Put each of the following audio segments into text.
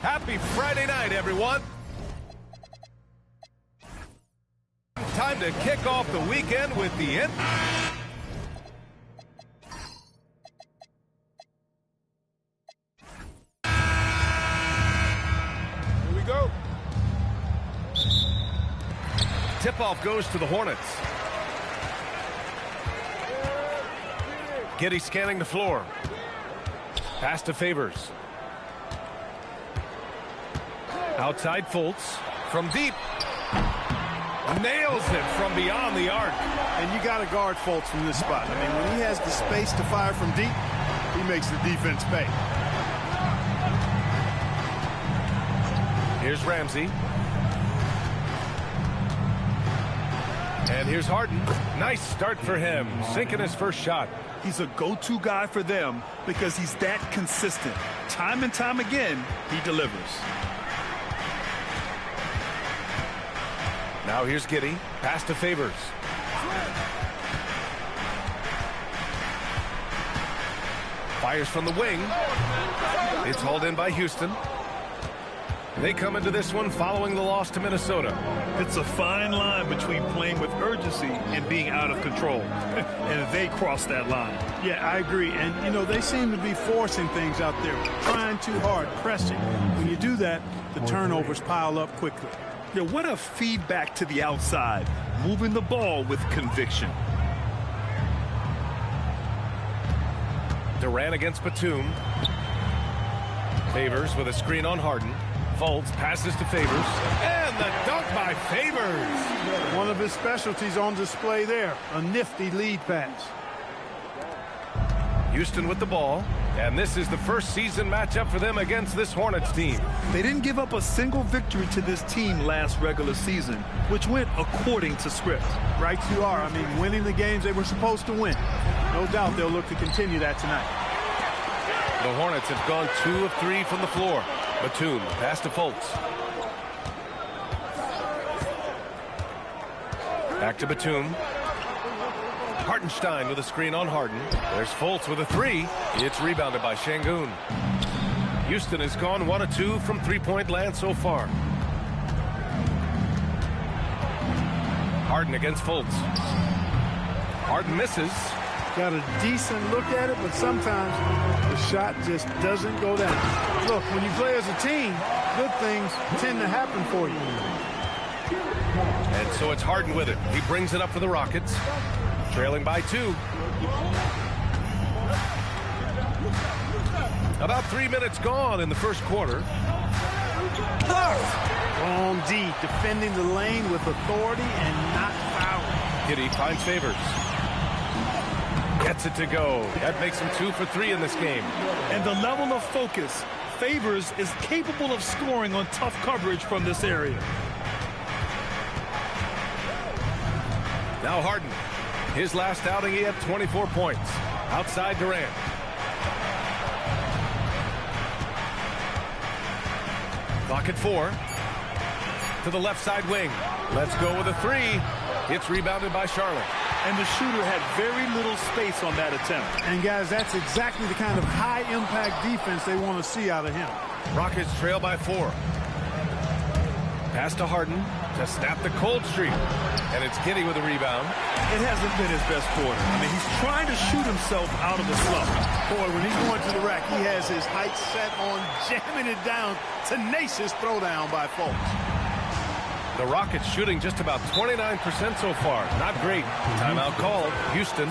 Happy Friday night, everyone. Time to kick off the weekend with the end. Here we go. Tip-off goes to the Hornets. Giddey scanning the floor. Pass to Favors. Outside Fultz from deep. Nails it from beyond the arc. And you got to guard Fultz from this spot. I mean, when he has the space to fire from deep, he makes the defense pay. Here's Ramsey. And here's Harden. Nice start for him, sinking his first shot. He's a go-to guy for them because he's that consistent. Time and time again, he delivers. Now here's Giddey. Pass to Favors. Fires from the wing. It's hauled in by Houston. They come into this one following the loss to Minnesota. It's a fine line between playing with urgency and being out of control. And they cross that line. Yeah, I agree. And, you know, they seem to be forcing things out there, trying too hard, pressing. When you do that, the turnovers pile up quickly. Yeah, what a feedback to the outside, moving the ball with conviction. Durant against Batum. Favors with a screen on Harden. Fultz passes to Favors. And the dunk by Favors. One of his specialties on display there, a nifty lead pass. Houston with the ball. And this is the first season matchup for them against this Hornets team. They didn't give up a single victory to this team last regular season, which went according to script. Right you are. I mean, winning the games they were supposed to win. No doubt they'll look to continue that tonight. The Hornets have gone 2 of 3 from the floor. Batum, pass to Fultz. Back to Batum. Hartenstein with a screen on Harden. There's Fultz with a 3. It's rebounded by Şengün. Houston has gone 1 of 2 from three-point land so far. Harden against Fultz. Harden misses. Got a decent look at it, but sometimes the shot just doesn't go down. Look, when you play as a team, good things tend to happen for you. And so it's Harden with it. He brings it up for the Rockets. Trailing by 2. About 3 minutes gone in the first quarter. Long D, defending the lane with authority and not fouling. Giddey finds Favors. Gets it to go. That makes him 2 for 3 in this game. And the level of focus, Favors is capable of scoring on tough coverage from this area. Now Harden. His last outing, he had 24 points. Outside Durant. Clock at 4. To the left side wing. Let's go with a 3. It's rebounded by Charlotte. And the shooter had very little space on that attempt. And, guys, that's exactly the kind of high-impact defense they want to see out of him. Rockets trail by 4. Pass to Harden to snap the cold streak. And it's Giddey with a rebound. It hasn't been his best quarter. I mean, he's trying to shoot himself out of the slump. Boy, when he's going to the rack, he has his height set on jamming it down. Tenacious throwdown by Fultz. The Rockets shooting just about 29% so far. Not great. Timeout called. Houston.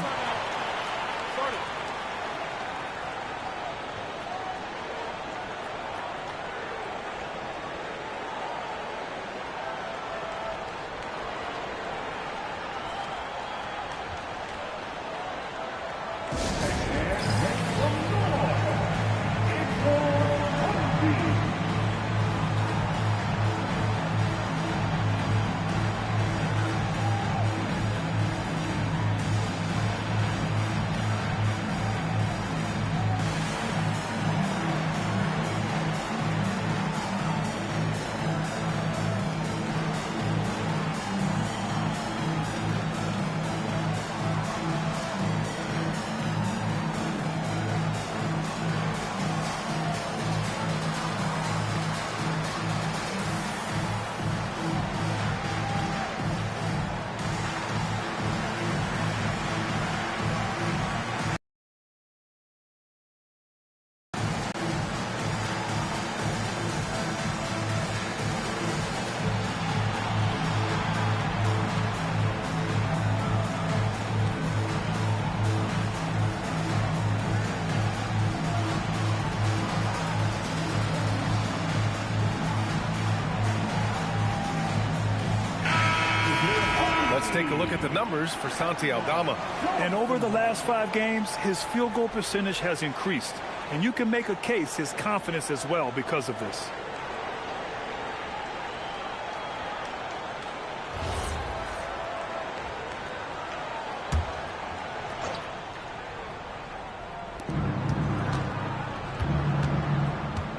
take a look at the numbers for Santi Aldama. And over the last 5 games, his field goal percentage has increased. And you can make a case his confidence as well because of this.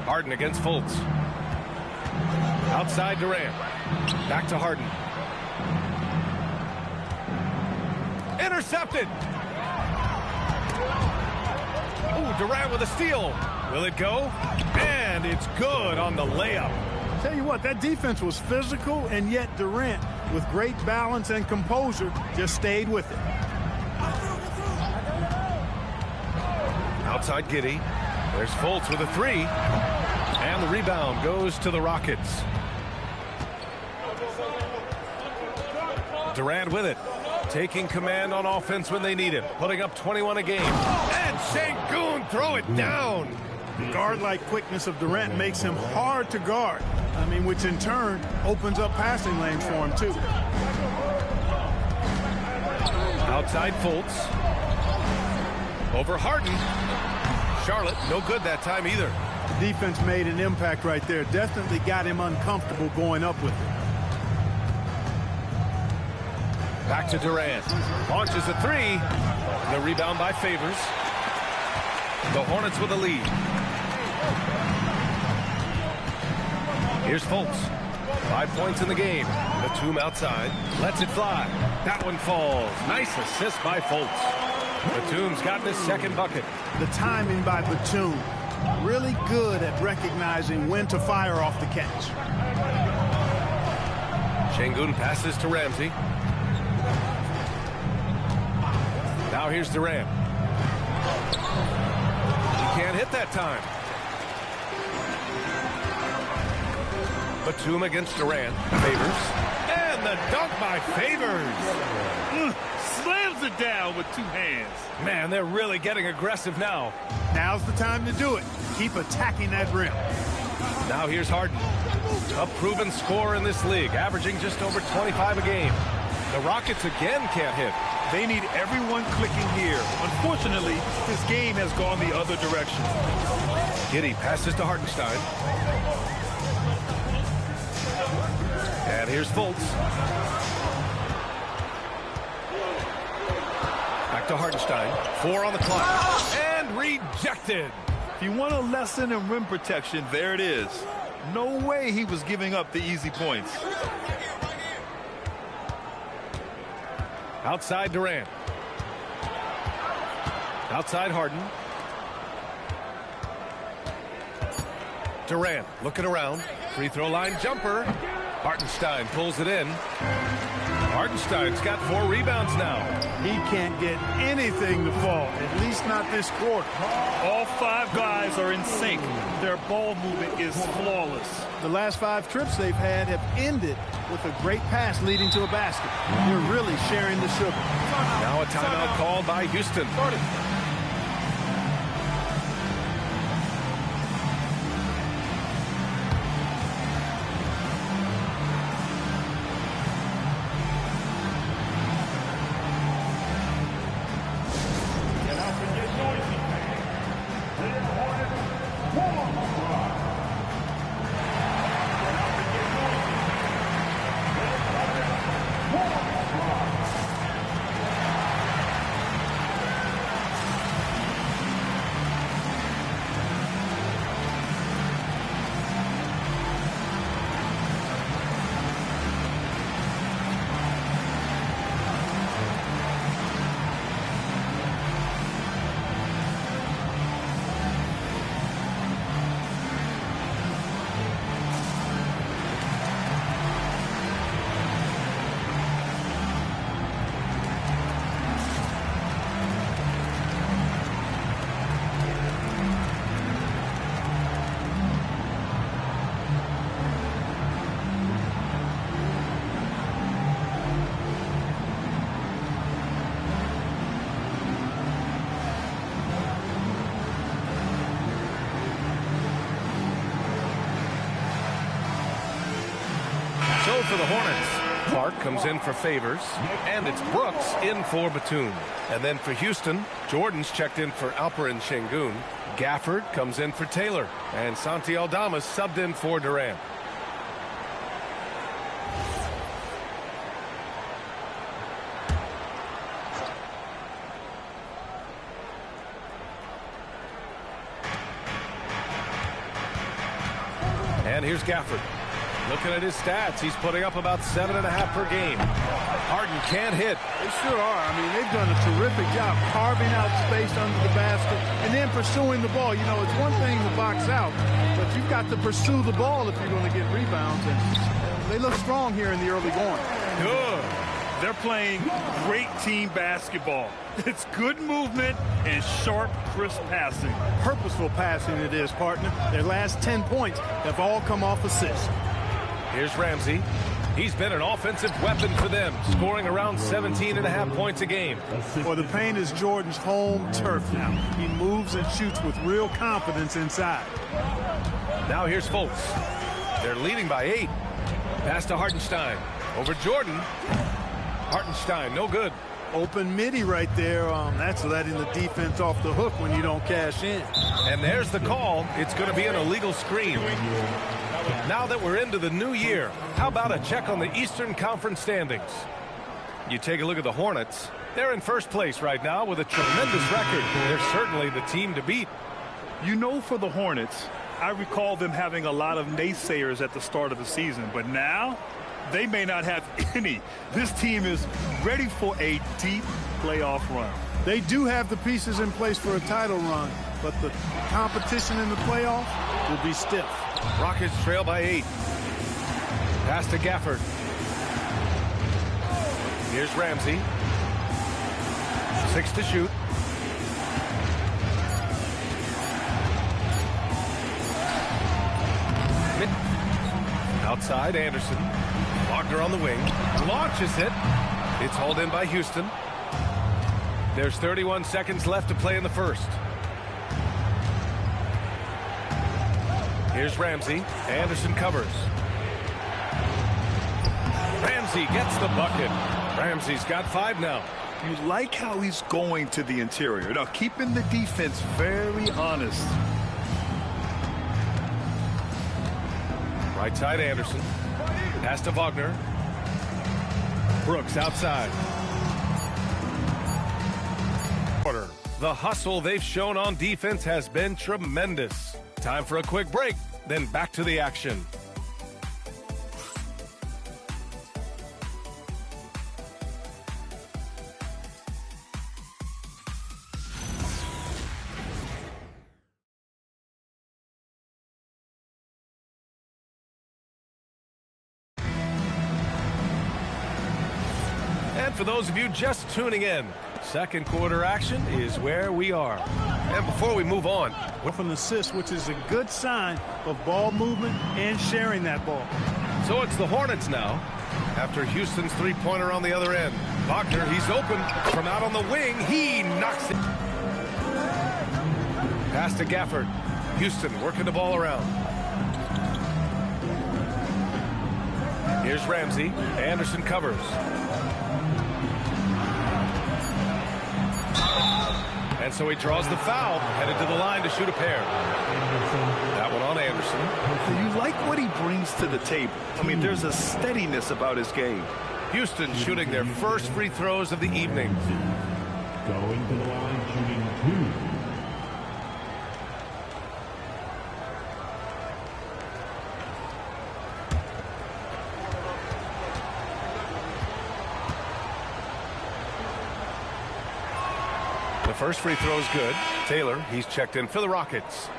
Harden against Fultz. Outside Durant. Back to Harden. Intercepted. Ooh, Durant with a steal. Will it go? And it's good on the layup. Tell you what, that defense was physical, and yet Durant, with great balance and composure, just stayed with it. Outside Giddey. There's Fultz with a 3. And the rebound goes to the Rockets. Durant with it. Taking command on offense when they need him. Putting up 21 a game. And Sengun throw it down. The guard-like quickness of Durant makes him hard to guard. I mean, which in turn opens up passing lanes for him, too. Outside Fultz. Over Harden. Charlotte, no good that time either. The defense made an impact right there. Definitely got him uncomfortable going up with it. Back to Durant. Launches a 3. The rebound by Favors. The Hornets with a lead. Here's Fultz. 5 points in the game. Batum outside. Lets it fly. That one falls. Nice assist by Fultz. Batum's got this second bucket. The timing by Batum. Really good at recognizing when to fire off the catch. Sengun passes to Ramsey. Now here's Durant. He can't hit that time. Batum against Durant. Favors. And the dunk by Favors. Slams it down with 2 hands. Man, they're really getting aggressive now. Now's the time to do it. Keep attacking that rim. Now here's Harden. A proven scorer in this league, averaging just over 25 a game. The Rockets again can't hit. They need everyone clicking here. Unfortunately, his game has gone the other direction. Giddey passes to Hartenstein. And here's Fultz. Back to Hartenstein. 4 on the clock. And rejected. If you want a lesson in rim protection, there it is. No way he was giving up the easy points. Outside Durant. Outside Harden. Durant looking around. Free throw line jumper. Hartenstein pulls it in. Hartenstein's got 4 rebounds now. He can't get anything to fall, at least not this quarter. All 5 guys are in sync. Their ball movement is flawless. The last 5 trips they've had have ended with a great pass leading to a basket. They're really sharing the sugar. Now a timeout called by Houston. So for the Hornets, Clark comes in for Favors, and it's Brooks in for Batum. And then for Houston, Jordan's checked in for Alperen Şengün. Gafford comes in for Taylor, and Santi Aldamas subbed in for Durant. And here's Gafford. Looking at his stats, he's putting up about 7.5 per game. Harden can't hit. They sure are. I mean, they've done a terrific job carving out space under the basket and then pursuing the ball. You know, it's one thing to box out, but you've got to pursue the ball if you're going to get rebounds. And they look strong here in the early going. Good. They're playing great team basketball. It's good movement and sharp, crisp passing. Purposeful passing it is, partner. Their last 10 points have all come off assists. Here's Ramsey. He's been an offensive weapon for them, scoring around 17.5 points a game. Well, the paint is Jordan's home turf now. He moves and shoots with real confidence inside. Now here's Fultz. They're leading by 8. Pass to Hartenstein. Over Jordan. Hartenstein, no good. Open midi right there. That's letting the defense off the hook when you don't cash in. And there's the call. It's going to be an illegal screen. Now that we're into the new year, how about a check on the Eastern Conference standings? You take a look at the Hornets. They're in first place right now with a tremendous record. They're certainly the team to beat. You know, for the Hornets, I recall them having a lot of naysayers at the start of the season, but now they may not have any. This team is ready for a deep playoff run. They do have the pieces in place for a title run, but the competition in the playoff will be stiff. Rockets trail by 8. Pass to Gafford. Here's Ramsey. 6 to shoot. Outside, Anderson. Wagner on the wing. Launches it. It's hauled in by Houston. There's 31 seconds left to play in the first. Here's Ramsey. Anderson covers. Ramsey gets the bucket. Ramsey's got 5 now. You like how he's going to the interior. Now, keeping the defense very honest. Right side, Anderson. Pass to Wagner. Brooks outside. The hustle they've shown on defense has been tremendous. Time for a quick break, then back to the action. And for those of you just tuning in, second quarter action is where we are. And before we move on, with an assist, which is a good sign of ball movement and sharing that ball. So it's the Hornets now. After Houston's three-pointer on the other end. Wagner, he's open from out on the wing. He knocks it. Pass to Gafford. Houston working the ball around. Here's Ramsey. Anderson covers. And so he draws the foul, headed to the line to shoot a pair. That one on Anderson. You like what he brings to the table. I mean, there's a steadiness about his game. Houston shooting their first free throws of the evening. Going to the line, shooting 2. The first free throw is good. Taylor, he's checked in for the Rockets.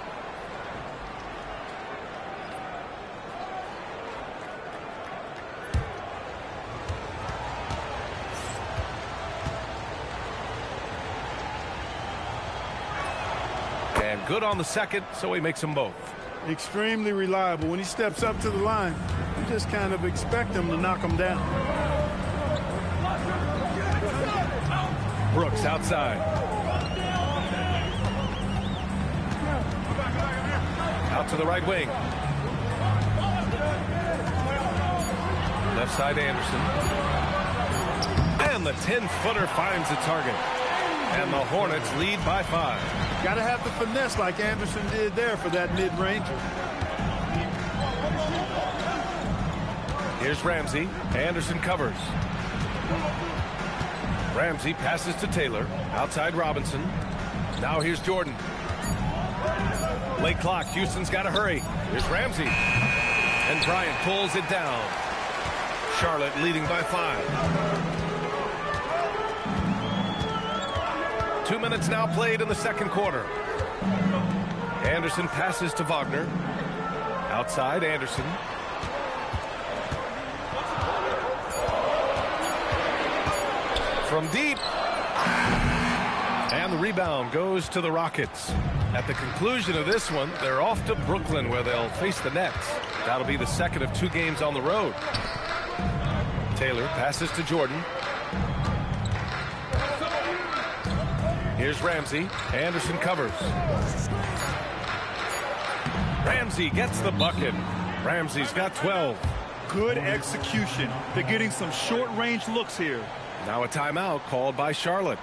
And good on the second, so he makes them both. Extremely reliable. When he steps up to the line, you just kind of expect him to knock him down. Brooks outside. Out to the right wing. Left side Anderson. And the 10-footer finds the target. And the Hornets lead by 5. Got to have the finesse like Anderson did there for that mid-ranger. Here's Ramsey. Anderson covers. Ramsey passes to Taylor. Outside Robinson. Now here's Jordan. Late clock. Houston's got to hurry. Here's Ramsey. And Bryant pulls it down. Charlotte leading by 5. 2 minutes now played in the second quarter. Anderson passes to Wagner. Outside Anderson. From deep. And the rebound goes to the Rockets. At the conclusion of this one, they're off to Brooklyn where they'll face the Nets. That'll be the second of 2 games on the road. Taylor passes to Jordan. Here's Ramsey. Anderson covers. Ramsey gets the bucket. Ramsey's got 12. Good execution. They're getting some short-range looks here. Now a timeout called by Charlotte.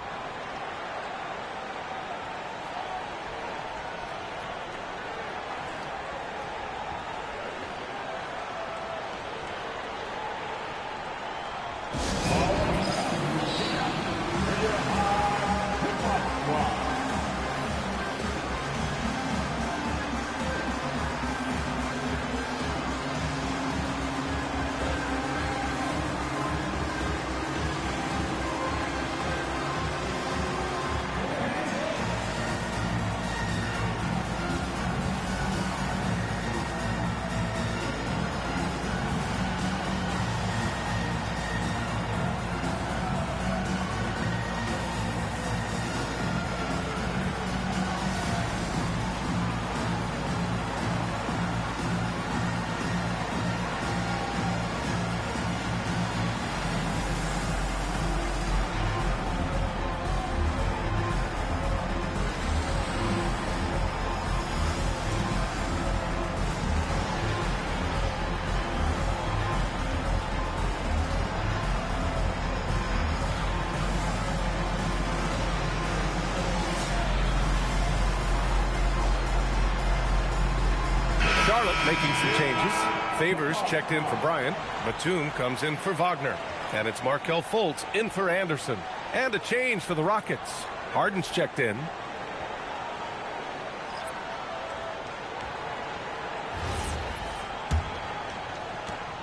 Charlotte making some changes. Favors checked in for Bryant. Batum comes in for Wagner. And it's Markelle Fultz in for Anderson. And a change for the Rockets. Harden's checked in.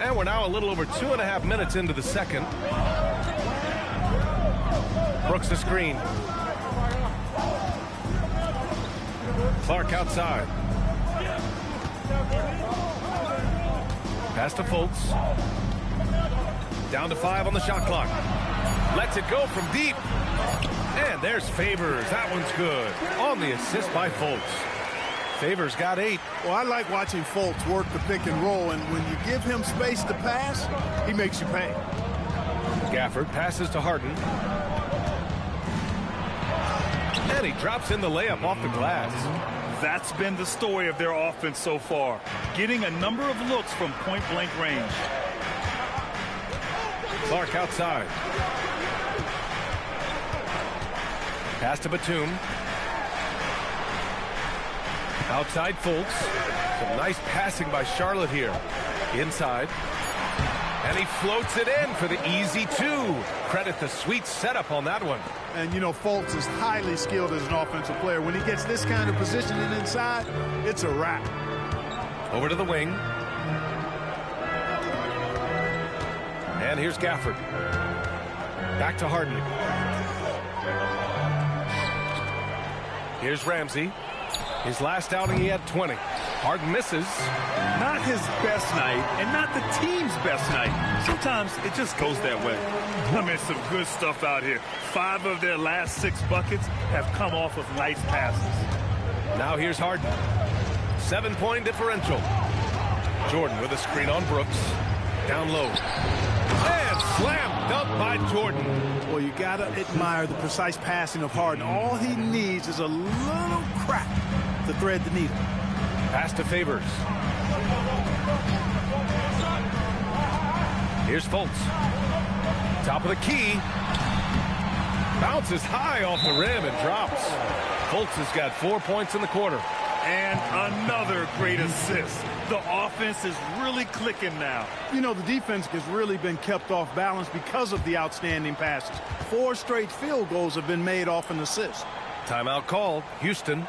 And we're now a little over 2.5 minutes into the second. Brooks the screen. Clark outside. Pass to Fultz. Down to 5 on the shot clock. Lets it go from deep. And there's Favors. That one's good. On the assist by Fultz. Favors got 8. Well, I like watching Fultz work the pick and roll, and when you give him space to pass, he makes you pay. Gafford passes to Harden. And he drops in the layup off the glass. That's been the story of their offense so far. Getting a number of looks from point-blank range. Clark outside. Pass to Batum. Outside Fultz. Some nice passing by Charlotte here. Inside. And he floats it in for the easy 2. Credit the sweet setup on that one. And, you know, Fultz is highly skilled as an offensive player. When he gets this kind of positioning inside, it's a wrap. Over to the wing. And here's Gafford. Back to Harden. Here's Ramsey. His last outing, he had 20. Harden misses. Not his best night, and not the team's best night. Sometimes it just goes that way. I mean, some good stuff out here. 5 of their last 6 buckets have come off of nice passes. Now here's Harden. 7-point differential. Jordan with a screen on Brooks. Down low. And slam dunk by Jordan. Well, you got to admire the precise passing of Harden. All he needs is a little crack to thread the needle. Pass to Favors. Here's Fultz. Top of the key. Bounces high off the rim and drops. Fultz has got 4 points in the quarter. And another great assist. The offense is really clicking now. You know, the defense has really been kept off balance because of the outstanding passes. 4 straight field goals have been made off an assist. Timeout called. Houston.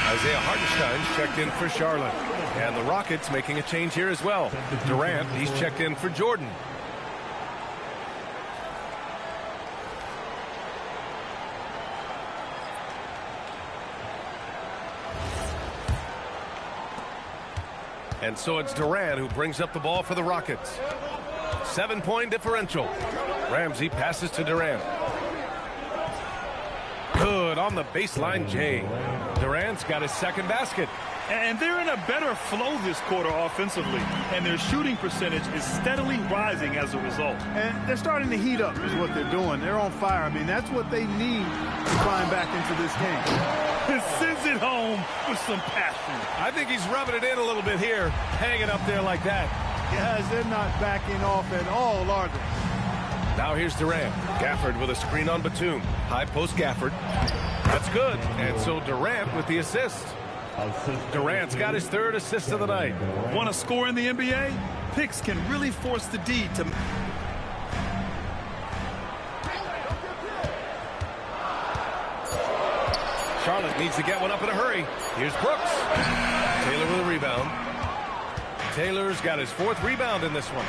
Isaiah Hartenstein's checked in for Charlotte. And the Rockets making a change here as well. Durant, he's checked in for Jordan. And so it's Durant who brings up the ball for the Rockets. 7-point differential. Ramsey passes to Durant. Good on the baseline, Jay. Durant's got his second basket. And they're in a better flow this quarter offensively. And their shooting percentage is steadily rising as a result. And they're starting to heat up is what they're doing. They're on fire. I mean, that's what they need to climb back into this game. Sends it home with some passion. I think he's rubbing it in a little bit here, hanging up there like that. Guys, they're not backing off at all, are they? Now here's Durant. Gafford with a screen on Batum. High post Gafford. That's good. And so Durant with the assist. Durant's got his third assist of the night. Want to score in the NBA? Picks can really force the D to... Charlotte needs to get one up in a hurry. Here's Brooks. Taylor with a rebound. Taylor's got his fourth rebound in this one.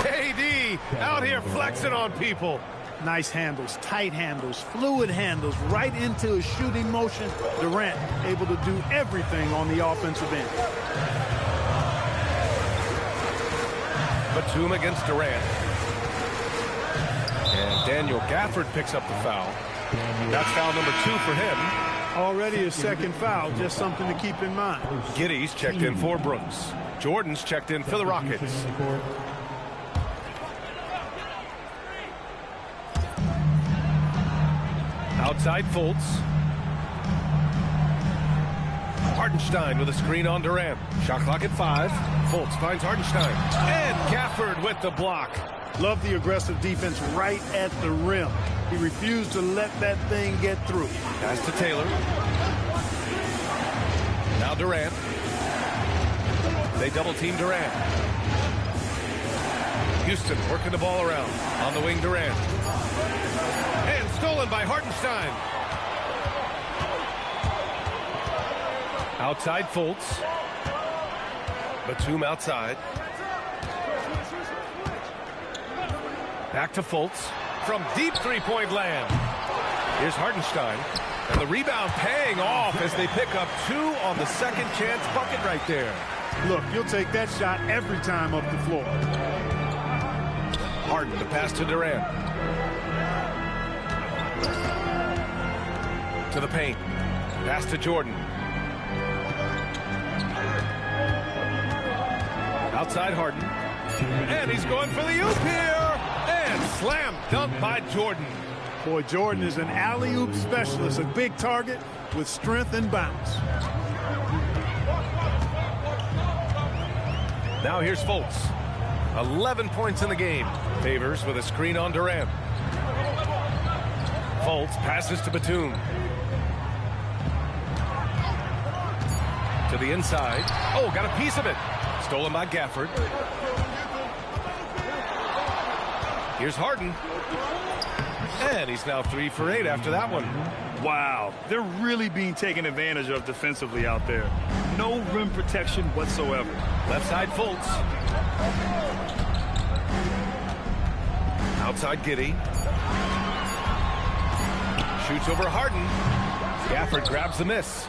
KD out here flexing on people. Nice handles, tight handles, fluid handles, right into a shooting motion. Durant able to do everything on the offensive end. Batum against Durant. And Daniel Gafford picks up the foul. That's foul number 2 for him. Already a second foul, just something to keep in mind. Giddey's checked in for Brooks. Jordan's checked in for the Rockets. Outside Fultz. Hartenstein with a screen on Durant. Shot clock at 5. Fultz finds Hartenstein. And Gafford with the block. Love the aggressive defense right at the rim. He refused to let that thing get through. Pass to Taylor. Now Durant. They double team Durant. Houston working the ball around. On the wing, Durant. And stolen by Hartenstein. Outside Fultz. Batum outside. Back to Fultz. From deep three-point land. Here's Hartenstein. And the rebound paying off as they pick up 2 on the second chance bucket right there. Look, you'll take that shot every time up the floor. Harden, the pass to Durant. To the paint. Pass to Jordan. Outside Harden. And he's going for the oop here. And slam dunk by Jordan. Boy, Jordan is an alley-oop specialist, a big target with strength and bounce. Now here's Fultz. 11 points in the game. Favors with a screen on Durant. Fultz passes to Batum. To the inside. Oh, got a piece of it. Stolen by Gafford. Here's Harden. And he's now 3 for 8 after that one. Wow, they're really being taken advantage of defensively out there. No rim protection whatsoever. Left side Fultz. Outside Giddey. Shoots over Harden. Gafford grabs the miss.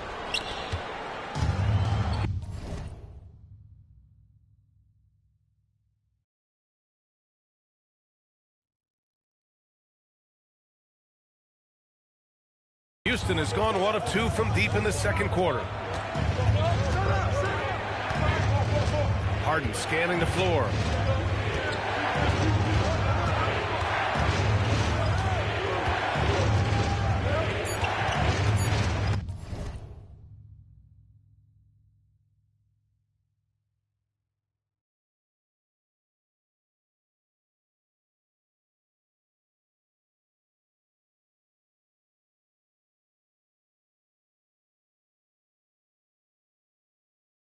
Houston has gone 1 of 2 from deep in the second quarter. Harden scanning the floor.